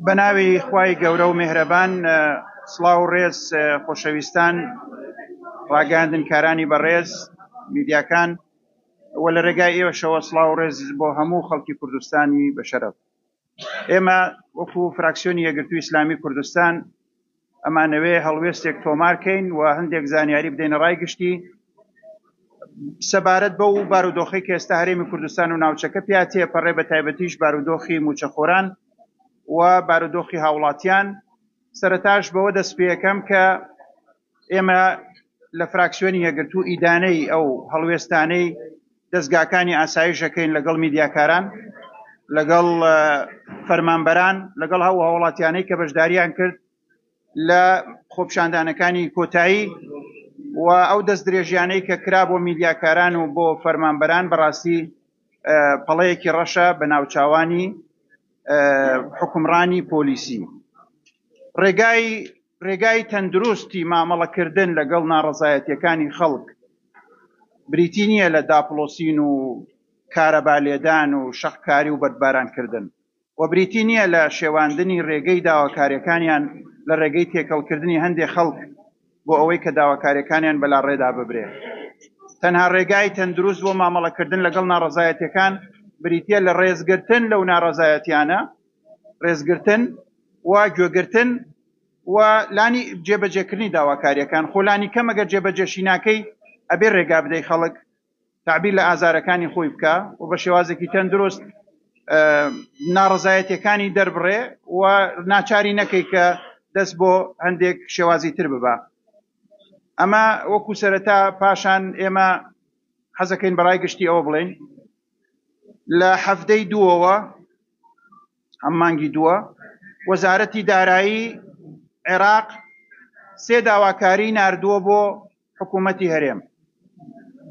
بەناوی خوای گەورە و میهرەبان سڵاو و ڕێز خۆشەویستان ڕاگەاندنکارانی بەڕێز میدیاکان وە لە ڕێگای ئێوەشەوە سڵاو و ڕێز بۆ هەموو خەڵکی کوردستانی بەشەرەف. ئێمە وەکو فراکسیۆنی یەکگرتووی ئیسلامی کوردستان ئەمانەوێ هەڵوێستێک تۆمارکەین و هەندێک زانیاری بدەینە ڕای گشتی سەبارەت بەو بارودۆخی کە ئێستا هەرێمی کوردستان و ناوچەکە پیا تێپەڕێ بە تایبەتیش بارودۆخی موچەخۆران و بارودۆخی هاوڵاتیان. سەرەتاش بەوە دەست پێ یەکەم کە ئێمە لە فراکسیۆنی یەکگرتوو ئیدانەی ئەو هەڵوێستانەی دەستگاکانی ئاسایشەکەین لەگەڵ میدیاکاران، لەگەڵ فەرمانبەران، لەگەڵ هاوڵاتیانەی کە بەشداریان کرد لە خۆپیشاندانەکانی کۆتایی و ئەو دەست درێژیانەی کە کرا بۆ میدیاکاران و بۆ فەرمانبەران بەڕاستی پەڵەیەکی ڕەشە بە ناوچاوانی حکومڕانی پۆلیسی. ڕێگای تەندروستی مامەڵەکردن لەگەڵ ناڕەزایەتیەکانی خەڵک بریتی نییە لە داپڵۆسین و کارەبالێدان و شەقکاری و بەدبارانکردن و بریتی نییە لە شێواندنی ڕێگەی داواکاریەکانیان لە ڕێگەی تێکەڵکردنی هەندێک خەڵک بۆ ئەوەی کە داواکاریەکانیان بەلا ڕێدا ببرێ. تەنها ڕێگای تەندروست بۆ مامەڵەکردن لەگەڵ ناڕەزایەتیەکان بریتە لە ڕێزگرتن لەو ناڕەزایەتیانە، ڕێزگرتن و گوێگرتن و لانی جێبەجێکردنی داواکاریەکان. خۆلانی کەم ئەگەر جێبەجێشی ناکەی ئەبێ ڕێگا بدەی خەڵک تعبیر لە ئازارەکانی خۆی بکە و بە شێوازێکی تەندروست ناڕەزایەتیەکانی دەربڕێ و ناچاری نەکەی کە دەست بۆ هەندێک شێوازی تر ببە. ئەمە وەکو سەرەتا پاشان ئێمە حەزەکەین بەڕای گشتی ئەوە بڵێن لە هەفتەی دووەوە ئەم مانگی دووە وەزارەتی دارایی عێراق سێ داواکاری ناردووە بۆ حکوومەتی هەرێم.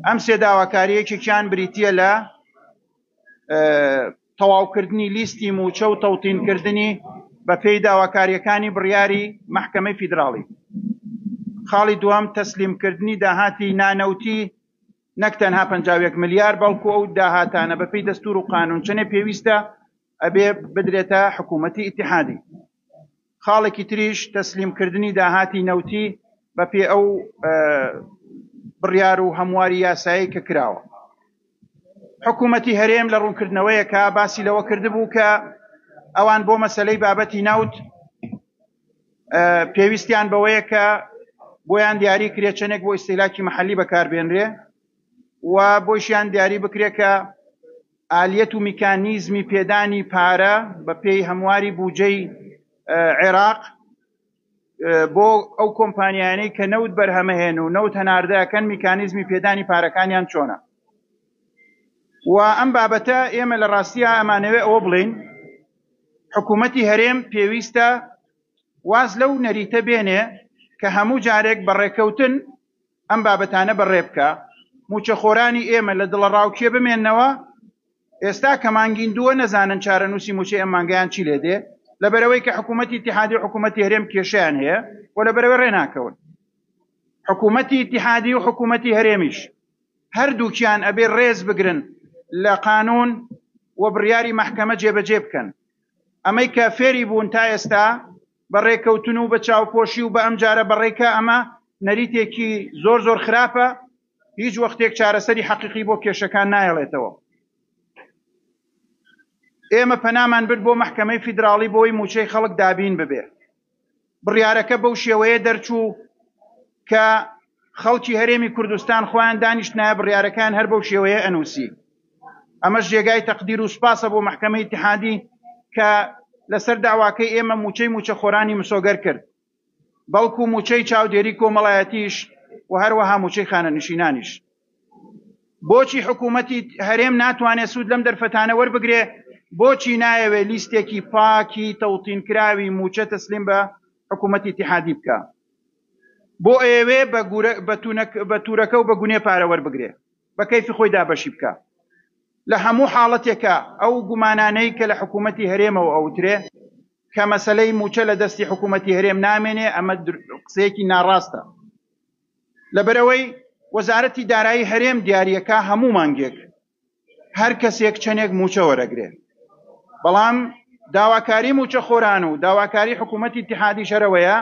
ئەم سێ داواکاریەکێکیان بریتە لە تەواوکردنی لیستی موچە و تەوتینکردنی بە پێی داواکاریەکانی بڕیاری مەحکەمەی فیدراڵی. خاڵی دووەم تەسلیمکردنی داهاتی نانەوتی نەک تەنها 51 ملیار بەڵکو ئەو داهاتانە بە پێی دەستور و قانون چنێ پێویستە ئەبێ بدرێتە حکوومەتی ئیتیحادی. خاڵێکی تریش تەسلیمکردنی داهاتی نەوتی بە پێ ئەو بڕیار و هەمواری یاسایی کە کراوە. حکوومەتی هەرێم لە ڕوونکردنەوەیەکە باسی لەوە کردبوو کە ئەوان بۆ مەسەلەی بابەتی ناوت پێویستیان بەوەیە کە بۆیان دیاری کرێ چەندێک بۆ ئیستیلاکی مەحەلی بەکاربێنرێ و بۆشیان دیاری بکرێ کە ئالیەت و میکانیزمی پێدانی پارە بە پێی هەمواری بودجەی عێراق بۆ ئەو کۆمپانیانەی کە نەوت بەرهەمەهێن و نەوت هەناردەکەن میکانیزمی پێدانی پارەکانیان چۆنە. و ئەم بابەتە ئێمە لە ڕاستیە ئەمانەوێ ئەوە بڵین حکوومەتی هەرێم پێویستە واز لەو نەریتە بێنێ کە هەموو جارێک بەڕێکەوتن ئەم بابەتانە بەڕێ بکە. موچەخۆرانی ئێمە لە دڵە ڕاوکێ بمێننەوە. ئێستا کە مانگین دووە نەزانن چارەنووسی موچەی ئەم مانگیان چی لێ دێ لەبەرەوەی کە حکوومەتی ئیتیحادی و حکوومەتی هەرێم کێشەیان هەیە و لەبەرەوەی ڕێناکەون. حکوومەتی ئیتیحادی و حکوومەتی هەرێمیش هەردووکیان ئەبێ ڕێز بگرن لە قانون و بڕیاری مەحکەمە جێبەجێ بکەن. ئەمەی کە فێری بوون تا ئێستا بەڕێکەوتن و بە چاوپۆشی و بە ئەم جارە بەڕێکە ئەمە نەریتێکی زۆر خراپە، هیچ وەختێک چارەسەری حەقیقی بۆ کێشەکان نایڵێتەوە. ئێمە پەنامان برد بۆ مەحکەمەی فیدراڵی بۆی موچەی خەڵک دابین ببێ. بڕیارەکە بەو شێوەیە دەرچوو کە خەڵکی هەرێمی کوردستان خۆیان دانیشتنایە بڕیارەکان هەر بەو شێوەیە ئەنووسی. ئەمەش جێگای تەقدیر و سوپاسە بۆ مەحکەمەی ئیتیحادی کە لەسەر داواکەی ئێمە موچەخۆرانی مسۆگەر کرد، بەڵکو موچەی چاودێری کۆمەڵایەتیش و هەروەها موچەی خانەنشینانیش. بۆچی حکوومەتی هەرێم ناتوانێت سوود لەم دەرفەتانە وەربگرێ؟ بۆچی نایەوێ لیستێکی پاکی تەوتینکراوی موچە تەسلیم بە حکوومەتی ئیتیحادی بکە؟ بۆ ئێوێ بە توورەکە و بە گونێ پارە وەربگرێ، بە کەیفی خۆی دابەشی بکە؟ لە هەموو حاڵەتێکە ئەو گومانانەی کە لە حکوومەتی هەرێمەوە ئەوترێ کە مەسەلەی موچە لە دەستی حکوومەتی هەرێم نامێنێ، ئەمە قسەیەکی ناڕاستە. لەبەرەوەی وەزارەتی دارایی هەرێم دیاریەکە هەموو مانگێک هەر کەسێک چەندێک موچە وەرەگرێ، بەڵام داواکاری موچەخۆران و داواکاری حکوومەتی اتحادی شەرەوەیە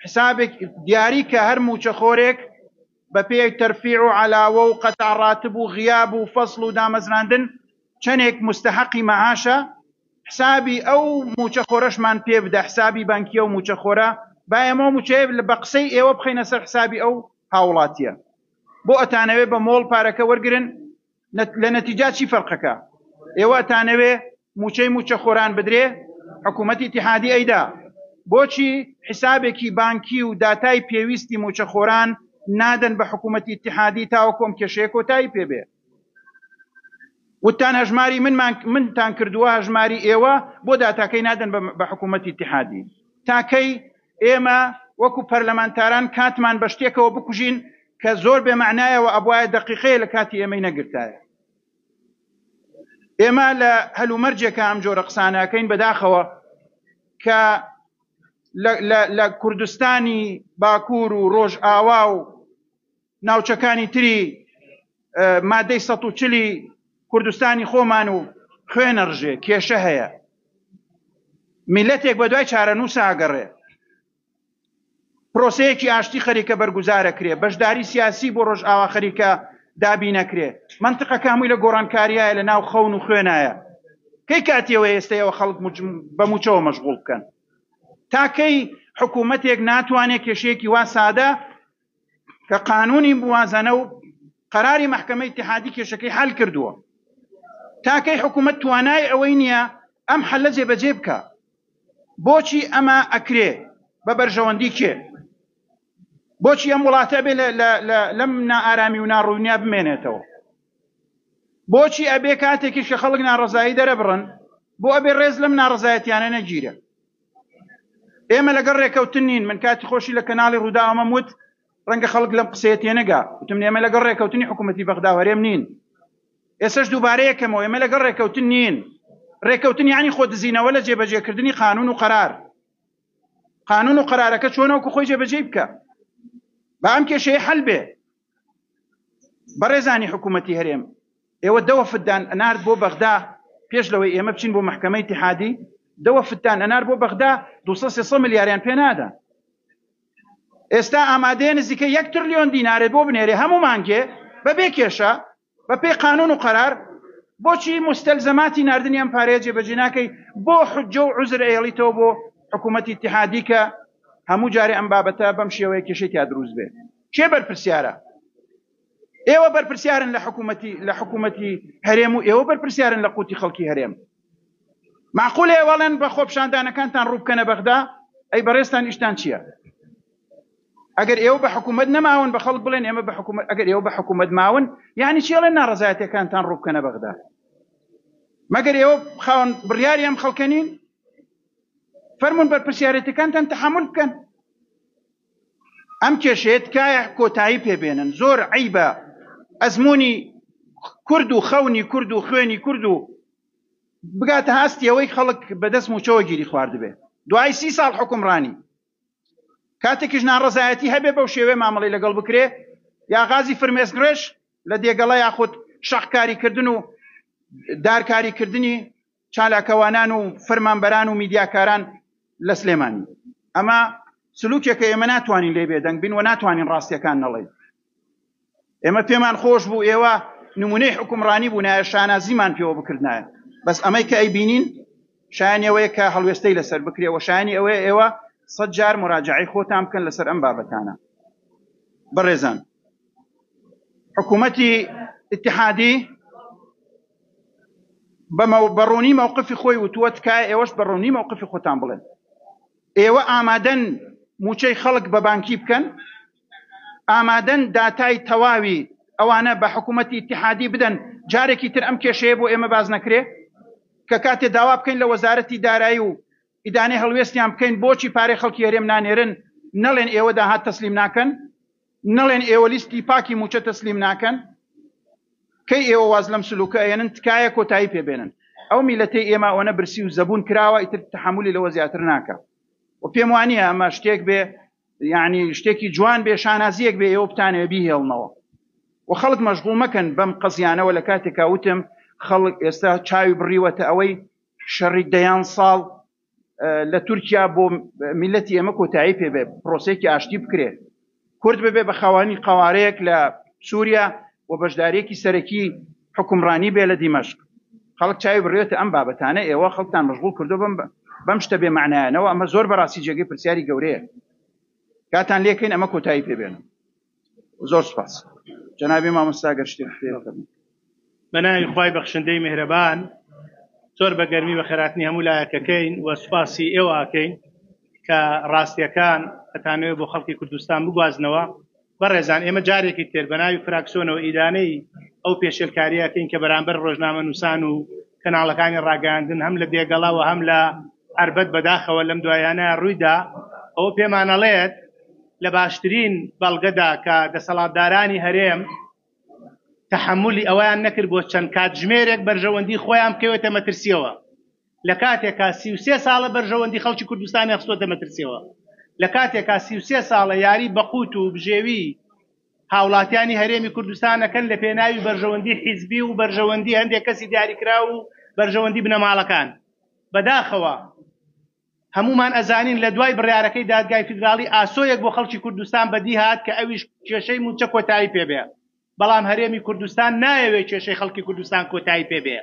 حسابێک دیاری کە هەر موچەخۆرێک بە پێی تەرفیع و عەلاوە و قەتع ڕاتب و غیاب و فەسڵ و دامەزراندن چەندێک مستحقی مەعاشە حسابی ئەو موچەخۆرەشمان پێ بدە، حسابی بانکیە و موچەخۆرە با ئێمە موچەیە بە قسەی ئێوە بخەینە سەر حسابی ئەو هاوڵاتیە. بۆ ئەتانەوێ بە مۆڵ پارەکە وەرگرن لە نەتیجا چی فەرقەکە؟ ئێوە ئەتانەوێ موچەی موچەخۆران بدرێ حکوومەتی اتحادی ئەیدا، بۆچی حسابێکی بانکی و داتای پێویستی موچەخۆران نادەن بە حکوومەتی اتحادی تاوەکۆم کێشەیە کۆتایی پێبێ؟ وتان هەژماری منتان کردووە هەژماری ئێوە بۆ داتاکەی نادەن بە حکوومەتی اتحادی، تاکەی ئێمە وەکو پەرلەمانتاران کاتمان بە شتێکەوە بکوژین کە زۆر بێمەعنایەوە ئەبوایە دەقیقەیە لە کاتی ئێمەی نەگرتایە. ئێمە لە هەلومەرجێکە ئەم جۆرە قسانەکەین بەداخەوە کە لە کوردستانی باکوور و ڕۆژئاوا و ناوچەکانی تری مادەی 140 کوردستانی خۆمان و خوێنەڕژێ کێشە هەیە، میلەتێک بە دوای چارەنووس ئاگەڕێ، پرۆسەیەکی ئاشتی خەریکە بەرگوزارەکرێ، بەشداری سیاسی بۆ ڕۆژئاوا خەریکە دابی نەکرێ، منتقە کامووی لە گۆڕانکاریایە لە ناو خەون و خوێنایە. کەی کاتیەوە ئێستەیەوە خەڵک بە موچەوە مەشغوڵ بکەن؟ تاکەی حکوومەتێک ناتوانێت کێشەیەکی وا سادە کە قانونی موازنە و قەراری مەحکەمەی اتحادی کێشەکەی حەل کردووە، تاکەی حکوومەت توانای ئەوەی نییە ئەم حەلە جێبەجێ بکە. بۆچی ئەمە ئەکرێ بە بەرژەوەندی کێ؟ بۆچی ئەم وڵاتە بێ لەم نائارامی و ناڕوونیا بمێنێتەوە؟ بۆچی ئەبێ کاتێکیش کە خەڵک ناڕەزایی دەرەبڕن بۆ ئەبێ ڕێز لەم ناڕەزایەتیانە نەگیرە؟ ئێمە لەگەڵ ڕێکەوتن نین. من کاتی خۆشی لە کەناڵی ڕوودا ئەمەم وت ڕەنگە خەڵک لەم قسەیە تێنەگا، وتم ئێمە لەگەڵ ڕێکەوتنی حکوومەتی بەغدا هەرێم نین. ئێستش دووبارە یەکەمەوە ئێمە لەگەڵ ڕێکەوتن نین. ڕێکەوتن یعنی خۆدزینەوە لە جێبەجێکردنی قانون و قەرار. قانون و قەرارەکە چۆنەوەکو خۆی جێبەجێ بکە بە ئەم کێشەیە حەل بێ. بەڕێزانی حکوومەتی هەرێم، ئێوە دەوە فدان ئەنارد بۆ بەغدا پێش لەوەی ئێمە بچین بۆ مەحکەمەی اتحادی، دەوە فدان ئەنار بۆ بەغدا 200-300 ملیاریان پێ نادەن. ئێستا ئامادەیە نزیکە 1 تریلیۆن دینارێت بۆ بنێرێ هەموو مانگێ بەبێ کێشە بە پێی قانون و قەرار. بۆچی مستەلزەماتی ناردنی ئەم پارەیە جێبەجێ ناکەی؟ بۆ حجە و عوزر ئێڵیتەوە بۆ حکوومەتی اتحادی کە هەموو جارێ ئەم بابەتە بەم شێوەیە کێشەی تا دروست بێت؟ کێ بەرپرسیارە؟ ئێوە بەرپرسیارن لە حکوومەتی هەرێم و ئێوە بەرپرسیارن لە قوتی خەڵکی هەرێم. معقولە ئێوەڵێن بە خۆپشاندانەکانتان ڕوو بکەنە بەغدا؟ ئەی بەڕێستان ئیشتان چییە؟ ئەگەر ئێوە بە حکوومەت نەماون بە خەڵک بڵێن ئێمە بە حکوومەت، ئەگەر ئێوە بە حکوومەت ماون یعنی چێڵێن ناڕەزایەتەکانتان ڕوو بکەنە بەغدا؟ مەگەر ئێوە خاوەن بڕیاری ئەم خەڵکە نین؟ فەرمون بەرپرسیارەتەکانتان تەحمل بکەن. ئەم کێشەیە تکایە کۆتایی پێبێنن. زۆر عیبە ئەزمموی کورد و خەونی کورد و خوێنی کورد و بگاتە هاستی ئەوەی خەڵک بەدەست موچەوە گیری خواردبێ دوای 30 ساڵ حکومڕانی. کاتێکیش ناڕەزایەتی هەبێ بەو شێوێ مامەڵی لەگەڵ بکرێ، یا غازی فرمێسکرێش لە دێگەڵە یاخود شەحکاریکردن و دارکاریکردنی چالاکەوانان و فەرمانبەران و میدیاکاران لە سلێمانی. ئەمە سلوکێکە ئێمە ناتوانین لێ بێدەنگ بین و ناتوانین ڕاستیەکان نەڵێین. ئێمە پێمان خۆش بوو ئێوە نمونەی حکومڕانی بوونایە، شانازیمان پێوە بکردنایە، بەس ئەمەی کە ئەیبینین شایانی ئەوەیە کە هەڵوێستەی لەسەر بکرێەوە، شایانی ئەوەیە ئێوە 100 جار مراجعەی خۆتان بکەن لەسەر ئەم بابەتانە. بەڕێزان، حکوومەتی اتحادی بەڕوونی مووقفی خۆی وتووە تکایە ئێوەش بەڕوونی مووقفی خۆتان بڵێن. ئێوە ئامادەن موچەی خەڵک بە بانکی بکەن؟ ئامادەن داتای تەواوی ئەوانە بە حکوومەتی اتحادی بدەن جارێکی تر ئەم کێشەیە بۆ ئێمە باز نەکرێ؟ کە کاتێ داوا بکەین لە وەزارەتی دارایی و ئیدانەی هەڵوێستیان بکەین بۆچی پارەی خەڵکی هەرێم نانێرن، نەڵێن ئێوە داهات تەسلیم ناکەن، نەڵێن ئێوە لیستی پاکی موچە تەسلیم ناکەن. کەی ئێوە واز لەم سلوکە ئەێنن تکایە کۆتایی پێبێنن. ئەو میلەتەی ئێمە ئەوەنە برسی و زەبوون کراوە، ئیتر تەحملی لەوە زیاتر ناکە. و پێم وانییە ئەمە شتێک بێ، یعنی شتێکی جوان بێ، شانازیەک بێ، ئێوە بتانێ بیهێڵنەوە و خەڵک مەشغوڵ مەکەن بەم قەزیانەوە. لە کاتێکا وتم خەڵک ئێستا چاوی بڕیوەتە ئەوەی شەڕی دەیان ساڵ لە تورکیا بۆ میلەتی ئێمە کۆتایی پێبێ پرۆسەیەکی ئاشتی بکرێ کورد ببێ بە خاوەنی قەوارەیەک لە سووریا و بەشدارێکی سەرەکی حکومڕانی بێ لە دیمەشق خەڵک چاوی بڕێتە ئەم بابەتانە ئێوە خەڵکتان مەشغوڵ کردو بەم شتە بێ معنایانەوە ئەمە زۆر بەڕاستی جێگەی پرسیاری گەورەیە کاتان لێکەین ئەمە کۆتایی پێبێن زۆر سپاس جەنابی مامۆستا گەر شتێک پێکەن بەناوی خوای بەخشندەی میهرەبان زۆر بە گەرمی بە خێراتنی هەموو لایەکەکەین و سوپاسی ئێوە ئاکەین کە ڕاستیەکان ئەتانەوێت بۆ خەڵکی کوردستان بگوازنەوە بەڕێزان ئێمە جارێکی تر بەناوی فراکسیۆنەوە ئیدانەی ئەو پێشێلکاریەکەین کە بەرامبەر ڕۆژنامە نووسان و کەناڵەکانی ڕاگەاندن هەم لە بێگەڵاوە هەم لە عربەت بەداخەوە لەم دوایانە ڕوویدا ئەوە پێمانەڵێت لە باشترین بەڵگەدا کە دەسەڵاتدارانی هەرێم تحملی ئەویان نەکرد بۆ چەند کاتژمێرێک بەرژەوەندی خۆیان بکەوێتە مەترسیەوە لە کاتێکا 33 ساڵە بەرژەوەندی خەڵکی کوردستانی خستۆتە مەترسیەوە لە کاتێکا 33 ساڵە یاری بەقوت و بژێوی هاوڵاتیانی هەرێمی کوردستانەکەن لە پێناوی بەرژەوەندی حیزبی و بەرژەوەندی هەندێک کەسی دیاریکرا و بەرژەوەندی بنەماڵەکان بەداخەوە هەمومان ئەزانین لە دوای بڕیارەکەی دادگای فیدراڵی ئاسۆیەک بۆ خەڵکی کوردستان بەدی هات کە ئەویش کێشەی موچە کۆتایی پێبێ بەڵام هەرێمی کوردستان نایەوێت کێشەی خەڵکی کوردستان کۆتایی پێبێ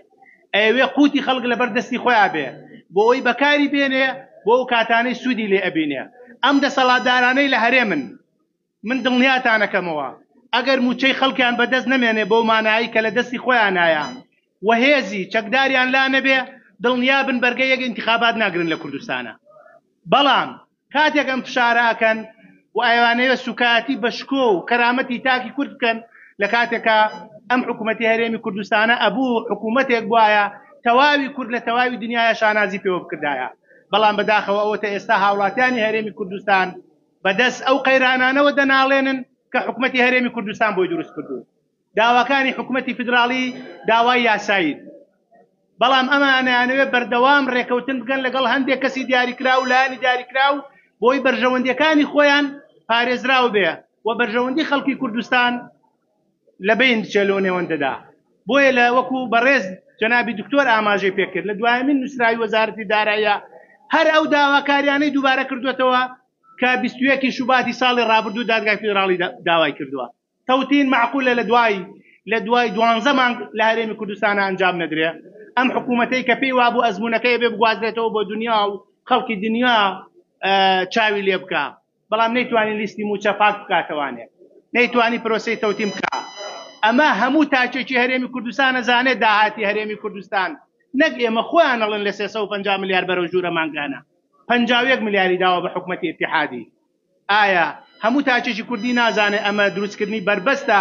ئەوێ قوتی خەڵک لەبەر دەستی خۆیان بێ بۆ ئەوی بەکاری بێنێ بۆ ئەو کاتانەی سوودی لێ ئەبینێ ئەم دەسەڵاتدارانەی لە هەرێمن من دڵنیاتانەکەمەوە ئەگەر موچەی خەڵکیان بەدەست نەمێنێ بۆ مانایی کە لە دەستی خۆیان نایە و هێزی چەکداریان لا نەبێ دڵنیا بن بەرگەی یەک انتخابات ناگرن لە کوردستانە بەڵام کاتێک ئەم فشارەکەن و ئەوانەیە سوکاتی بەشکۆ و کەرامەتی تاکی کورد بکەن لە کاتێکا ئەم حکوومەتی هەرێمی کوردستانە ئەبوو حکوومەتێک بواە تەواوی کورد لە تەواوی دنیای شانازی پێوە بکردایە بەڵام بەداخەوە ئەوە تا ئێستا هاوڵاتیانی هەرێمی کوردستان بەدەست ئەو قەیرانانەوە دەناڵێنن کە حکوومەتی هەرێمی کوردستان بۆی دروست کردو داواکانی حکوومەتی فیدراڵی داوای یاسایی بەڵام ئەمانیانەوێت بەردەوام ڕێکەوتن بگەن لەگەڵ هەندێک کەسی دیاریکرا و لایانی دیاریکرا و بۆی بەرژەوەندیەکانی خۆیان پارێزراو بێ و بەرژەوەندی خەڵکی کوردستان لە بین چێلۆ نێوەندەدا بۆیە لە وەکو بەڕێز جەنابی دکتۆر ئاماژەی پێکرد لە دوایمین نووسراوی وەزارەتی داراییە هەر ئەو داواکاریانەی دووبارە کردوێتەوە کە 21 شوباتی ساڵی ڕابردوو دادگای فیدراڵی داوای کردووە تەوتین معقولە لە دوای 12 مانگ لە هەرێمی کوردستانە ئەنجام نەدرێ ئەم حکوومەتەی کە پێی وابوو ئەزمونونەکەی بێ بگوازرێتەوە بۆ دنیا و خەڵکی دنیا چاوی لێ بکە بەڵام نەیتوانی لیستی موچە پاک بکاتەوانێت نەیتوانی پرۆسەی تەوتیم بکە ئەمە هەموو تاچێکی هەرێمی کوردستان ئەزانێت داهاتی هەرێمی کوردستان نەک ئێمە خۆیان ئەڵێن لە 350 ملیار بەرەو ژوورە مانگانە 51 ملیاری داوە بە حکوومەتی ئیتیحادی ئایا هەموو تاچێکی کوردی نازانێت ئەمە دروستکردنی بربەستە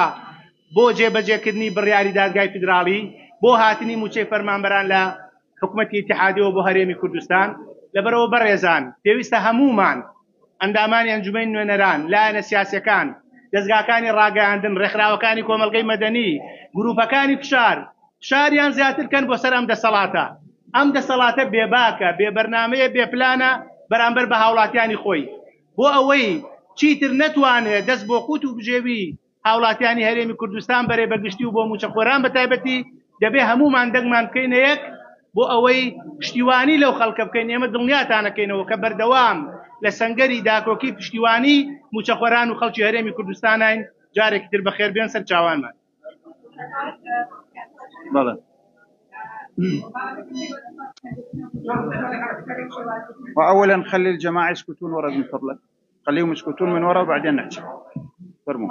بۆ جێبەجێکردنی بڕیاری دادگای فیدراڵی بۆ هاتنی موچەی فەرمانبەران لە حکوومەتی ئیتیحادیەوە بۆ هەرێمی کوردستان لەبەرەوە بەڕێزان پێویستە هەمومان ئەندامانی ئەنجومەی نوێنەران لایەنە سیاسیەکان دەستگاکانی ڕاگەاندن ڕێکخراوەکانی کۆمەلگەی مەدەنی گروپەکانی فشاریان زیاترکەن بۆ سەر ئەم دەسەڵاتە ئەم دەسەڵاتە بێباکە بێبەرنامەیە بێپلانە بەرامبەر بە هاوڵاتیانی خۆی بۆ ئەوەی چیتر نەتوانێت دەست بۆ قوت و بژێوی هاوڵاتیانی هەرێمی کوردستان بەرێ بەگشتی و بۆ موچەخۆران بەتایبەتی دەبێ هەمومان دەنگمان بکەینە یەک بۆ ئەوەی پشتیوانی لەو خەڵکە بکەین ئێمە دڵنیاتانەکەینەوە کە بەردەوام لە سەنگەری داکۆکی پشتیوانی موچەخۆران و خەڵکی هەرێمی کوردستانین جارێکی تر بەخێر بێن سەر چاوانمان بەڵێ وأولا خلي الجماعة يسكتون ورا من فضلك خليهم يسكتون من ورا وبعدين نحكي فرموا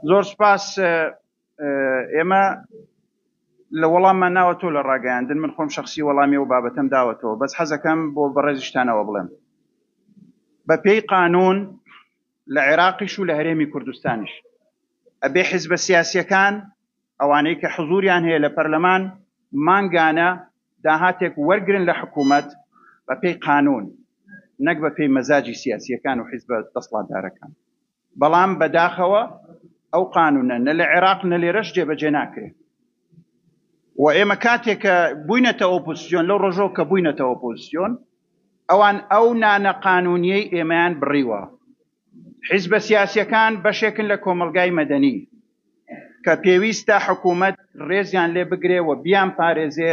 زۆر سپاس ئێمە لە وەڵاممان ناوەتەوە لە ڕاگەیاندن من خۆم شخصی وەڵامی و بابەتەم داوەتەوە بەس حەزەکەم بۆ بەڕێزیشتانەوە بڵێم بە پێی قانون لە عێراقیش و لە هەرێمی کوردستانیش ئەبێ حیزبە سیاسیەکان ئەوانەی کە حزوریان هەیە لە پەرلەمان مانگانە داهاتێک وەرگرن لە حکوومەت بە پێی قانون نەک بە پێی مەزاجی سیاسیەکان و حیزبە دەسەڵاتدارەکان بەڵام بەداخەوە ئەو قانونە نە لە عێراق نە لێرەش جێبەجێ ناکرێت و ئێمە کاتێک کە بووینەتە ئۆپۆزیسیۆن لەو ڕۆژەوە کە بووینەتە ئۆپۆزیسیۆن ئەوان ئەو نانە قانونیەی ئێمەیان بڕیوە. حیزبە سیاسیەکان بەشێکن لە کۆمەلگای مەدەنی کە پێویستە حکوومەت ڕێزیان لێ بگرێ و بیان پارێزێ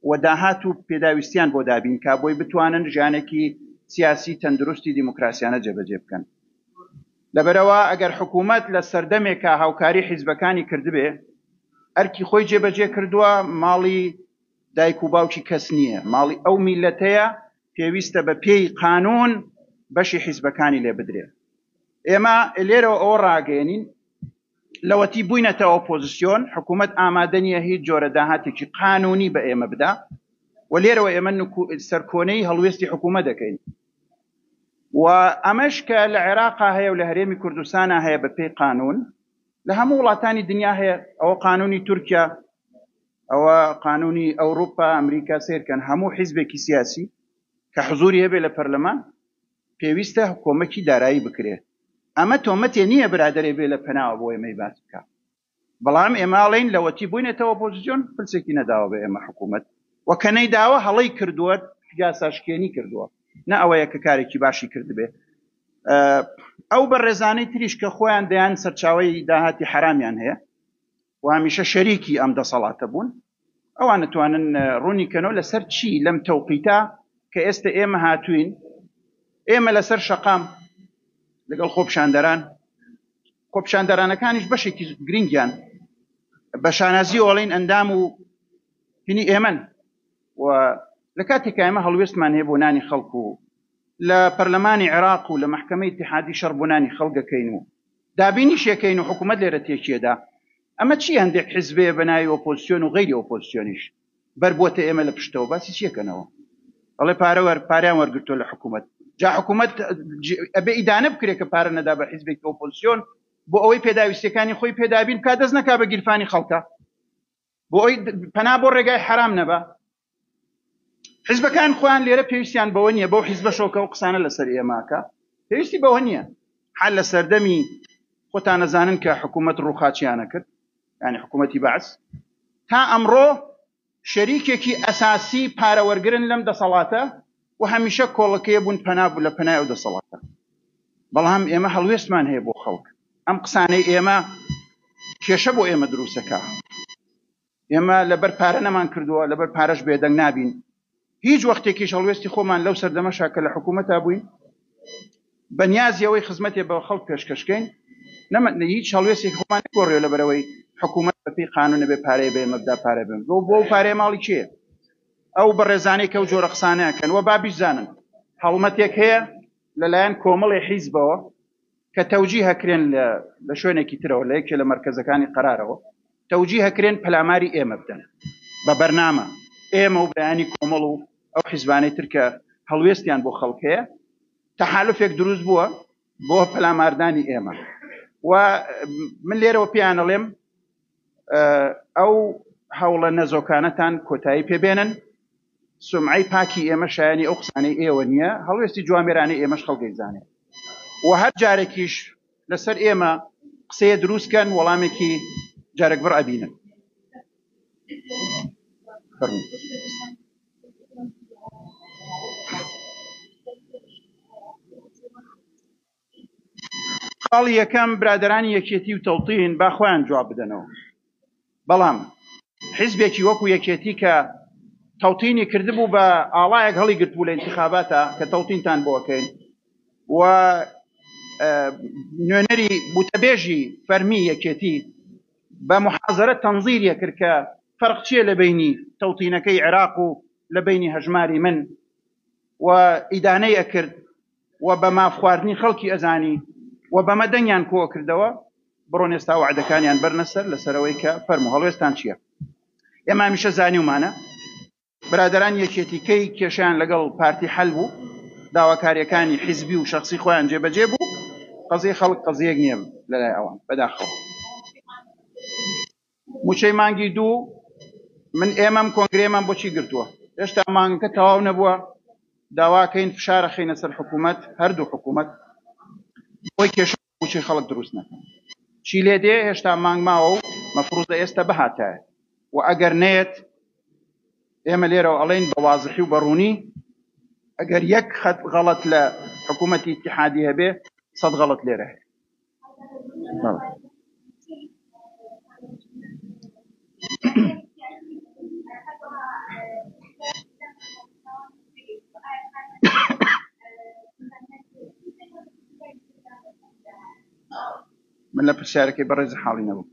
و داهات و پێداویستیان بۆ دابین کا بۆی بتوانن ژیانێکی سیاسی تەندروستی دیموکراسیانە جێبەجێ بکەن. لەبەرەوە ئەگەر حکوومەت لە سەردەمێکە هاوکاری حیزبەکانی کردبێ ئەرکی خۆی جێبەجێ کردووە ماڵی دایک و باوکی کەس نییە، ماڵی ئەو میلەتەیە پێویستە بە پێی قانون بەشی حیزبەکانی لێ بدرێ. ئێمە لێرەوە ئەوە ڕاگەێنین لەوەتی بووینەتە ئۆپۆزیسیۆن حکوومەت ئامادە نییە هیچ جۆرە داهاتێکی قانونی بە ئێمە بدا و لێرەوە ئێمە سەرکۆنەی هەڵوێستی حکوومەت دەکەین و ئەمەش کە لە عێراقا هەیە و لە هەرێمی کوردستانە هەیە بە پێی قانون لە هەموو وڵاتانی دنیا هەیە. ئەوە قانونی تورکیا، ئەوە قانونی ئەوروپا، ئەمریکا سیرکەن هەموو حیزبێکی سیاسی کە حزوری هەبێ لە پەرلەمان پێویستە کۆمەکی دارایی بکرێت. ئەمە تۆمەتێ نییە برادەرێ بێ لە پەناوە بۆ ئێمەی باس بکە، بەڵام ئێماڵین لەوەتی بووینێتەوە ئۆپۆزیسیۆن پرسێکی نەداوە بە ئێمە حکوومەت و کە نەیداوە هەڵەی کردووە یاساشکێنی کردووە، نە ئەوەیە کە کارێکی باشی کردبێ. ئەو بەڕێزانەی تریش کە خۆیان دەیان سەرچاوەی داهاتی حرامیان هەیە و هەمیشە شەریکی ئەم دەسەڵاتە بوون، ئەوان نتوانن ڕوونیکەنەوە لەسەر چی لەم تەوقیتا کە ئێستا ئێمە هاتوین. ئێمە لەسەر شەقام لەگەڵ خۆپشاندەرانەکانیش بەشێکی گرنگیان بە شانازی ئۆڵین ئەندام و هینی ئێمن و لە کاتێکە ئێمە هەڵوێستمان هەیە بۆ نانی خەڵکو و لە پەرلەمانی عێراق و لە مەحکەمەی اتحادی شەڕ بۆ نانی خەڵگەکەین و دابینیشەکەین و حکوومەت لێرە تێکیەدا. ئەمە چی هەندێک حیزبێ بە ناوی ئۆپۆزیسیۆن و غەیری ئۆپۆزیسیۆنیش بەربووەتە ئێمە لە پشتەوە باسی چیەکەنەوە؟ ئەڵێ پاریان وەرگرتووە لە حکوومەت. جا حکوومەت ئەبێ ئیدانە بکرێت کە پارە نەدا بە حیزبێکی ئۆپۆزیسیۆن بۆ ئەوەی پێداویستەکانی خۆی پێدابین کا دەست نەکا بە گیرفانی خەڵکە، بۆ ئەوی پەنا بۆ ڕێگای حرام نەبە. حیزبەکان خۆیان لێرە پێویستیان بەوە نییە بەو حیزبەشەوە و قسانە لەسەر ئێماکە پێویستی بەوە نییە. حال لە سەردەمی خۆتان نەزانن کە حکوومەت ڕووخاچیانە کرد، یعنی حکوومەتی بەعس تا ئەمڕۆ شەریکێکی ئەساسی پارەوەرگرن لەم دەسەڵاتە و هەمیشە کۆڵەکەیە بوون پەنابوو لە پەنای ئەو دەسەڵاتە. بەڵام ئێمە هەڵوێستمان هەیە بۆ خەڵک، ئەم قسانەی ئێمە کێشە بۆ ئێمە دروستەکە. ئێمە لەبەر پارە نەمان کردووە، لەبەر پارەش بێدەنگ نابین. هیچ وەختێکیش هەڵوێستی خۆمان لەو سەردەمەشا کە لە حکوومەتا بووین بەنیازیەوەی خزمەتێ بە خەڵک پێشکەشکەین هیچ هەڵوێستێکی خۆمان نەگۆڕێ لەبەرەوەی حکوومەت بەپێی قانونە بێ پارەیە بێ مەبدا پارە بێن بۆ پارەیە ماڵی چییە؟ ئەو بەڕێزانەی کە ئەو جۆرە قسانەکەن و با بیزانن هەڵمەتێک هەیە لەلایەن کۆمەڵی حیزبەوە کە تەوجیه هەکرێن لە شوێنێکی ترەوە لە یەکێ لە مەرکەزەکانی قەرارەوە تەوجیه هەکرێن پەلاماری ئێمە بدەن بە بەرنامە ئێمە و بەیانی کۆمەڵ و ئەو حیزبانەی تر کە هەڵوێستیان بۆ خەڵک هەیە تەحالوفێک دروست بووە بۆ پەلاماردانی ئێمە. و من لێرەوە پێیان ئەڵێم ئەو هەوڵە نەزۆکانەتان کۆتایی پێبێنن، سومعەی پاکی ئێمە شایانی ئەو قسانەی ئێوە نییە، هەڵوێستی جوامێرانەی ئێمەش خەڵکی زانێت و هەر جارێکیش لەسەر ئێمە قسەیە دروستکەن وەڵامێکی جارێک بڕ ئەبینن. خاڵی یەکەم برادرانی یەکێتی و تەوتین با خۆیان جواب بدەنەوە، بەڵام حیزبێکی وەکو یەکێتی کە تەوتینی کردبوو بە ئاڵایەک هەڵی گرتبوو لە ئینتیخاباتە کە تەوتینتان بۆکەین و نوێنەری بوتەبێژی فەرمی یەکێتی بە محازەرە تەنزیریە کرد کە فەرق چییە لە بینی تەوتینەکەی عێراق و لە بینی هەژماری من و ئیدانەی ئەکرد و بە مافخواردنی خەڵکی ئەزانی و بەمە دەنگیان کۆ کردەوە بڕۆن ئێستا وعدەکانیان بەرنەسەر لەسەرەوەی کە فەرموو هەڵوێستان چییە. ئێمە هەمیشە زانیومانە برادران یەکێتیکەی کێشیان لەگەڵ پارتی حەل بوو، داواکاریەکانی حیزبی و شەخصی خۆیان جێبەجێ بوو، قەزیی خەڵک قەزیەک نییە لەلای ئەوان بەداخەوە. موچەی مانگی دوو من ئێمەم کۆنگرێمان بۆچی گرتووە، هێشتا مانگەکە تەواو نەبووە، داواکەین فشارە خینە سەر حکوومەت، هەردوو حکوومەت بۆی کێشە موچەی خەڵک دروست نەکەن. چی لێ دێ هێشتا مانگ ماوە و مەفروضە ئێستا بەهاتایە و ئەگەر نێت ئێمە لێرەوە ئەڵێن بە وازحی و بەڕوونی ئەگەر یەک خەت غەڵەت لە حکوومەتی ئیتیحادی هەبێ 100 غەڵەت لێرە هەیە. من لە پرسیارەکەی بەڕێز حاڵی نەبوو.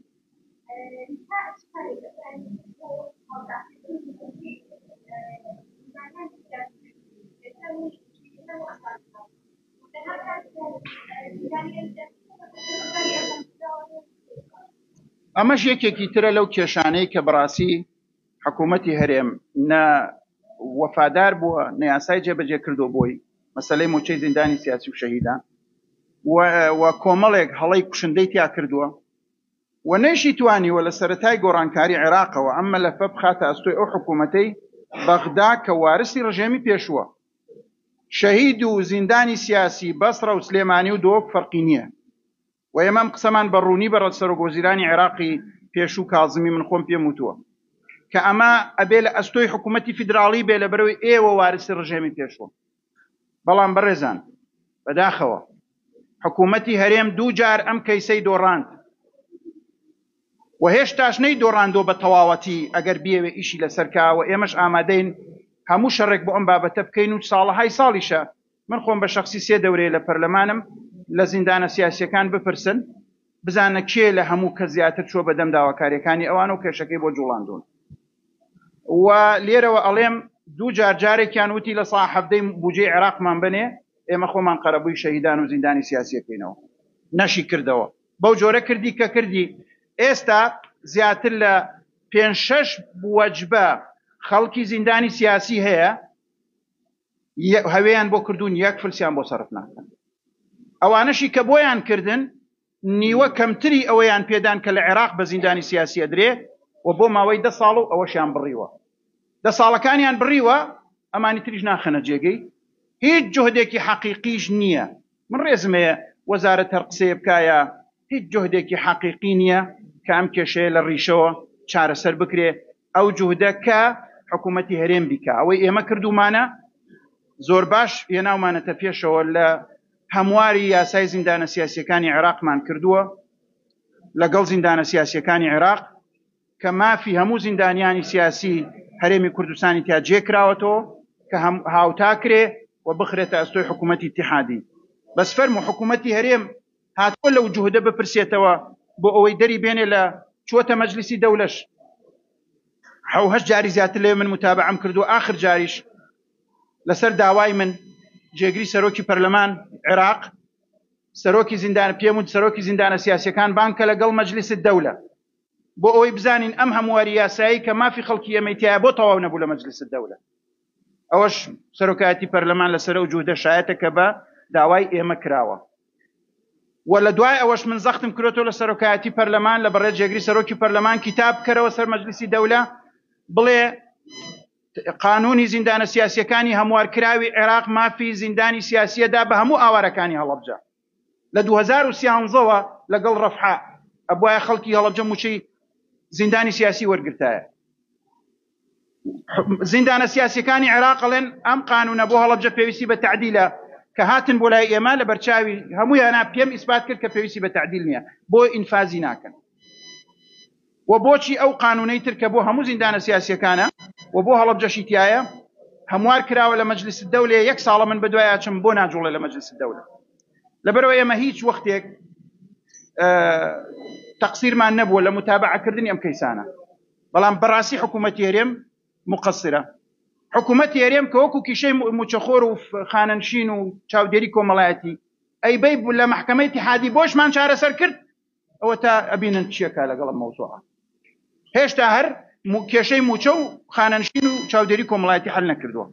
ئەمەش یەکێکی ترە لەو کێشانەی کە بەڕاستی حکوومەتی هەرێم نە وەفادار بووە نە یاسای جێبەجێ کردو بۆی مەسەلەی موچەی زیندانی سیاسی و شەهیدان و کۆمەڵێک هەڵەی کوشندەی تیا کردووە و نەیشی توانیوە لە سەرەتای گۆڕانکاری عێراقەوە ئەمە لەفە بخاتە ئەستۆی ئەو حکوومەتەی بەغدا کە وارسی ڕژێمی پێشووە. شەهید و زیندانی سیاسی بەسڕە و سلێمانی و دۆک فەرقی نییە و ئێمەم قسەمان بەڕوونی بە سەرۆکوەزیرانی عێراقی پێشوو کاظمی من خۆم پێم وتووە کە ئەمە ئەبێ لە ئەستۆی حکوومەتی فیدراڵی بێ لەبەرەوەی ئێوە وارسی ڕژێمی پێشووە. بەڵام بەڕێزان بەداخەوە حکوومەتی هەرێم دوو جار ئەم کەیسەی دۆڕاند و هێشتاش نەی دۆڕاندۆ بە تەواوەتی ئەگەر بێوێ ئیشی لەسەرکاوە ئێمەش ئامادەین هەموو شەڕێک بۆ ئەم بابەتە بکەین و ساڵەهای ساڵیشە. من خۆم بە شەخسی 3 دەورەیە لە پەرلەمانم لە زیندانە سیاسیەکان بپرسن بزانە کێ لە هەموو کە زیاتر چوە بەدەم داواکاریەکانی ئەوان و کێشەکەی بۆ جوڵاندون. و لێرەوە ئەڵێم دوو جارێکیان وتی لە ساڵ 17 بودجەی عێراقمان بنێ ئێمە خۆمان قەرەبووی شەهیدان و زیندانی سیاسیەکەینەوە نەشی کردەوە بەو جۆرە کردی کە کردی. ئێستا زیاتر لە 5-6 وەجبە خەڵکی زیندانی سیاسی هەیە هەوێیان بۆ کردوون یەک فلسیان بۆ سەرف ناکەن. ئەوانەشی کە بۆیان کردن نیوە کەمتری ئەوەیان پێدان کە لە عێراق بە زیندانی سیاسی ئەدرێ و بۆ ماوەی 10 ساڵ و ئەوەشیان بڕیوە 10 ساڵەکانیان بڕیوە ئەمانی تریش ناخەنە جێگەی هیچ جهدێکی حەقیقیش نییە. من ڕێزمەیە وەزارەت هەر قسەیە بکایە هیچ جهدێکی حەقیقی نییە کە ئەم کێشەیە لە ڕیشەوە چارەسەر بکرێ. ئەو جهدە کە حکوومەتی هەرێم بیکە ئەوەی ئێمە کردومانە زۆر باش هێناومانەتە پێشەوە لە هەمواری یاسای زیندانە سیاسیەکانی عێراقمان کردووە لەگەڵ زیندانە سیاسیەکانی عێراق کە مافی هەموو زیندانیانی سیاسی هەرێمی کوردستانی تیا جێکراوەتەوە کە هاوتاکرێ و بخرێتە ئەستۆی حکوومەتی ئیتیحادی. بەس فەرموو حکوومەتی هەرێم هاتووە لەو جوهدە بپرسێتەوە بۆ ئەوەی دەری بێنێ لە چووەتە مەجلیسی دەولەش 7 جاری زیاتر لێ من متابعەم کردو. آخر جاریش لەسەر داوای من جێگری سەرۆکی پەرلەمان عێراق سەرۆکی زیندان پێم وت سەرۆکی زیندانە سیاسیەکان بانکە لەگەڵ مەجلیسی دەولە بۆ ئەوەی بزانین ئەم هەمواری یاسایی کە مافی خەڵکی ئێمەیتیایە بۆ تەواو نەبوو لە مەجلیسی دەولە. ئەوەش سەرۆکایەتی پەرلەمان لەسەر ئەو جوهدە شایەتە کە بە داوای ئێمە کراوە و لە دوای ئەوەش من زەختم کردوێتەوە لە سەرۆکایەتی پەرلەمان لە بەڕێ جێگری سەرۆکی پەرلەمان کتاب بکەرەوە سەر مەجلیسی دەولە بڵێ قانونی زیندانە سیاسیەکانی هەموارکراوی عێراق مافی زیندانی سیاسیەدا بە هەموو ئاوارەکانی هەڵەبجە لە 2013ەوە لەگەڵ ڕەفحا ئەبوایە خەڵکی هەڵەبجە موچەی زیندانی سیاسی وەرگرتایە. زیندانە سیاسیەکانی عێراق ئەڵێن ئەم قانونە بۆ هەڵەبجە پێویستی بە تعدیلە کە هاتن بۆ لای ئێمە لە بەرچاوی هەموویانە پێم ئیسبات کرد کە پێویستی بە تعدیل نییە بۆ ئینفازی ناکەن. و بۆچی ئەو قانونەی تر کە بۆ هەموو زیندانە سیاسیەکانە و بۆ هەڵەبجەشی تایە هەموار کراوە لە مەجلیس دەولێ 1 ساڵە من بەدوای ئاچم بۆ ناجوڵێ لە مەجلیس دەولە. لەبەرەوە ئێمە هیچ وەختێک تەقسیرمان نەبووە لە متابعەکردنی ئەم کەیسانە. بەڵام بەڕاستی حکوومەتی هەرێم مقصرە. حکوومەتی هەرێم کە وەکو کیشەی موچەخۆر و خانەنشین و چاودێری کۆمەڵایەتی ئەیبەی لە محکەمەی ئیتیحادی بۆشمان چارەسەر کرد ئەوە تا ئەبینن چیەکە لەگەڵ ئەم مەوزوعە. هێشتا هەر کێشەی موچە و خانەنشین و چاودێری کۆمەڵایەتی حەل نەکردووە.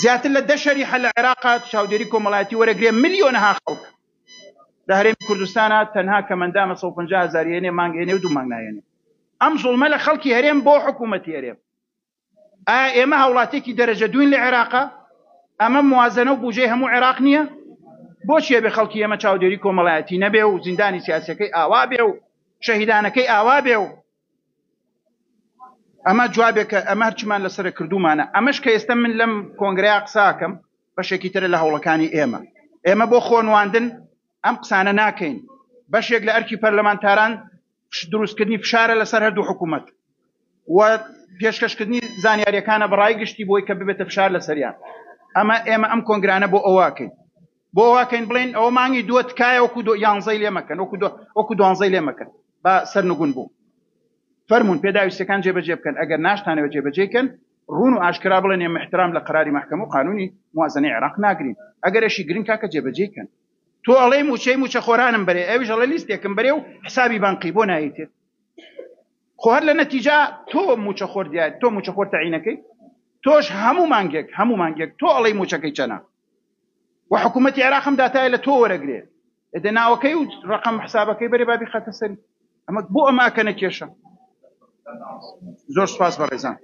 زیاتر لە 10 شەریحە لە عێراقا چاودێری کۆمەڵایەتی وەرەگرێ ملیۆنەها خەڵک لە هەرێمی کوردستانە تەنها کەمەندامە 150,000 هێنێ مانگ هێنێ و 2 مانگ ناهێنێ. ئەم زوڵمە لە خەڵکی هەرێم بۆ حکوومەتی هەرێم. ئایا ئێمە هاوڵاتێکی دەرەجە دوین لە عێراقا؟ ئەمە موازنە و بوجەی هەموو عێراق نییە؟ بۆچیە بێ خەڵکی ئێمە چاودێری کۆمەڵایەتی نەبێ و زیندانی سیاسیەکەی ئاوا بێ و شەهیدانەکەی ئاوا بێ و ئەمە جوابێکە ئەمە هەرچمان لەسەر کردومانە ئەمەش کە ئێستا من لەم کۆنگرەیە قساکەم بەشێکی ترە لە هەوڵەکانی ئێمە بۆ خۆنواندن ئەم قسانە ناکەین بەشێک لە ئەرکی پەرلەمانتاران دروستکردنی فشارە لەسەر هەردوو حکوومەت و پێشکەشکردنی زانیاریەکانە بەڕای گشتی بۆی کە ببێتە فشار لەسەریان ئێمە ئەم کۆنگرانە بۆ ئەوواکەین بڵێن ئەوە مانگی دووە تکایە وەکو 11 لێ مەکەن وەکو 12 لێ مەکەن بە سەرنگون بوو فەرمونون پێداویستەکان جێبەجێ بکەن ئەگەر ناشتانەوە جێبەجێکەن ڕوون و ئاشکرا بڵێن ئێمە احترام لە قەراری مەحکەمە و قانونی موازنەی عێراق ناگرین ئەگەرێشی گرنگ کاکە جێبەجێکەن تۆ ئەڵێ موچەی موچەخۆرانم بەرێ ئەویش ئەڵێ لیستێکم بەرێ و حسابی بانقی بۆ نایەتێت خۆ هەر لە نەتیجا تۆ موچەخۆر دیار تۆ موچەخۆر تەعینەکەی تۆش هەموو مانگێک تۆ ئەڵێ موچەکەی چەنە و حکوومەتی عێراقم داتایە لە تۆ وەرەگرێ ئەدە ناوەکەی و ڕقم حسابەکەی بەرێ بابی خاتە سەری ئەمە بۆ ئەماکە نەکێشە زۆر سوپاس بەڕێزان